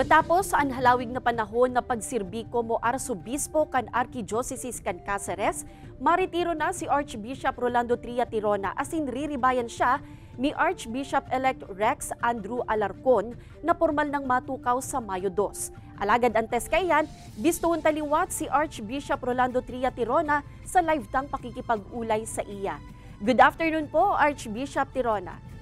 Matapos ang halawig na panahon na pagsirbiko mo Arsobispo kan Archdiocese kan Cáceres, maritiro na si Archbishop Rolando Tria Tirona as in riribayan siya ni Archbishop-elect Rex Andrew Alarcon na formal ng matukaw sa Mayo 2. Alagad antes kayan, bistuhon taliwat si Archbishop Rolando Tria Tirona sa live tang pakikipag-ulay sa iya. Good afternoon po, Archbishop Tirona.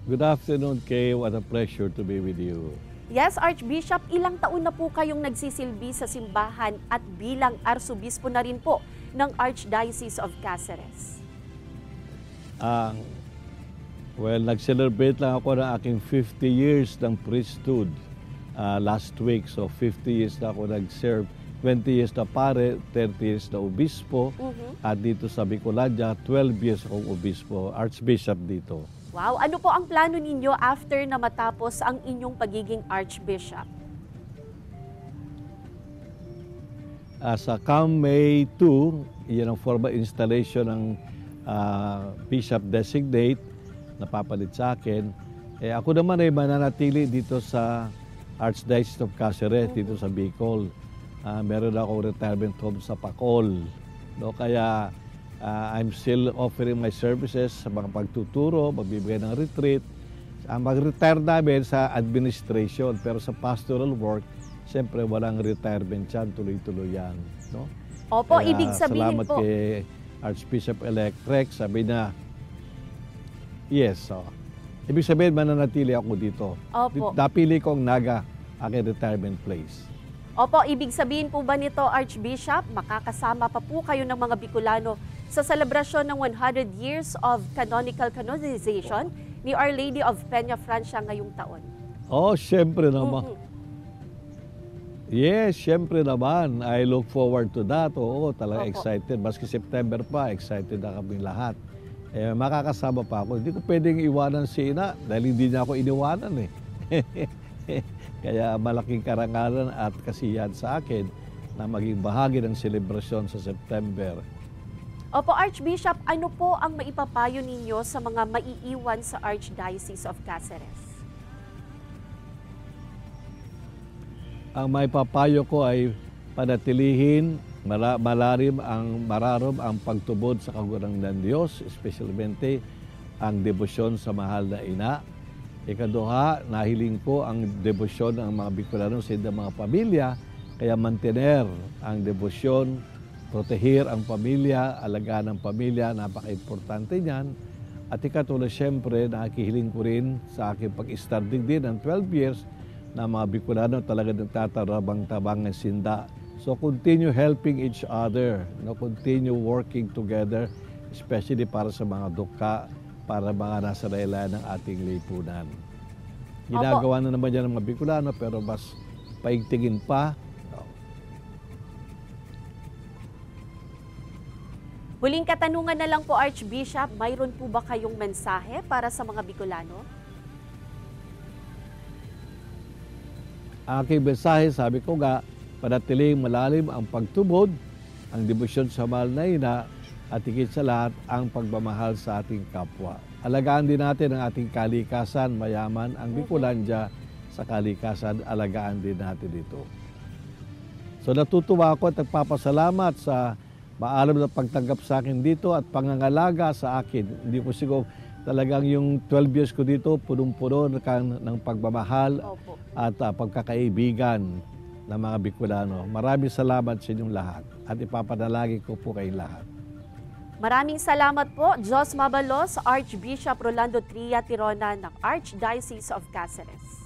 Good afternoon, Kay. What a pleasure to be with you. Yes, Archbishop, ilang taon na po kayong nagsisilbi sa simbahan at bilang Arsobispo na rin po ng Archdiocese of Cáceres? Nag-celebrate lang ako ng aking 50 years ng priesthood last week. So 50 years na ako nag-serve. 20 years na pare, 30 years na obispo. At dito sa Bicolandia, 12 years akong obispo, Archbishop dito. Wow! Ano po ang plano ninyo after na matapos ang inyong pagiging Archbishop? Sa come May 2, yan ang formal installation ng Bishop Designate na papalit sa akin. Ako naman ay mananatili dito sa Archdiocese of Cáceres, dito sa Bicol. Meron akong retirement home sa Pacol. No? Kaya I'm still offering my services sa mga pagtuturo, magbibigay ng retreat. Mag-retire namin sa administration, pero sa pastoral work, siyempre walang retirement yan, tuloy-tuloy yan. No? Opo, kaya, ibig sabihin salamat po. Kay Archbishop-elect Rex, sabi na, yes. Ibig sabihin, mananatili ako dito. Opo. Napili ko ang Naga, aking retirement place. Opo, ibig sabihin po ba nito, Archbishop, makakasama pa po kayo ng mga Bicolano sa selebrasyon ng 100 years of canonical canonization ni Our Lady of Peña Francia ngayong taon? Oh, siyempre naman. Yes, siyempre naman. I look forward to that. Oo, talaga excited. Maski September pa, excited na kami lahat. Makakasama pa ako. Hindi ko pwedeng iwanan si Ina dahil hindi niya ako iniwanan eh. Kaya malaking karangalan at kasiyahan sa akin na maging bahagi ng selebrasyon sa September. Opo, Archbishop, ano po ang maipapayo ninyo sa mga maiiwan sa Archdiocese of Cáceres? Ang maipapayo ko ay panatilihin, mararom ang pagtubod sa kagurangan ng Diyos, especialmente ang debosyon sa mahal na ina. Ikaduha, nahiling ko ang debosyon ng mga Bicolano sa mga pamilya, kaya mantener ang debosyon, proteger ang pamilya, alagaan ang pamilya, napaka-importante niyan. At ikatulad, siyempre, nakikihiling ko rin sa aking pag-starting din ng 12 years na mga Bicolano talaga nagtatarabang-tabang ng sinda. So continue helping each other, continue working together, especially para sa mga duka, para mga nasa laylayan ng ating lipunan. Ginagawa na naman yan ng mga Bicolano, pero mas paigtingin pa. Huling katanungan na lang po, Archbishop, mayroon po ba kayong mensahe para sa mga Bicolano? Aking mensahe, sabi ko nga, panatiling malalim ang pagtubod, ang debosyon sa mahal na ina, at higit sa lahat, ang pagmamahal sa ating kapwa. Alagaan din natin ang ating kalikasan, mayaman ang Bicolandia sa kalikasan, alagaan din natin ito. So natutuwa ako at nagpapasalamat sa maalam na pagtanggap sa akin dito at pangangalaga sa akin. Hindi ko siguro talagang yung 12 years ko dito, punong-puno ng pagmamahal at pagkakaibigan ng mga Bicolano. Maraming salamat sa inyong lahat at ipapadalangin ko po kayong lahat. Maraming salamat po, Diyos mabalos, Archbishop Rolando Tria Tirona ng Archdiocese of Cáceres.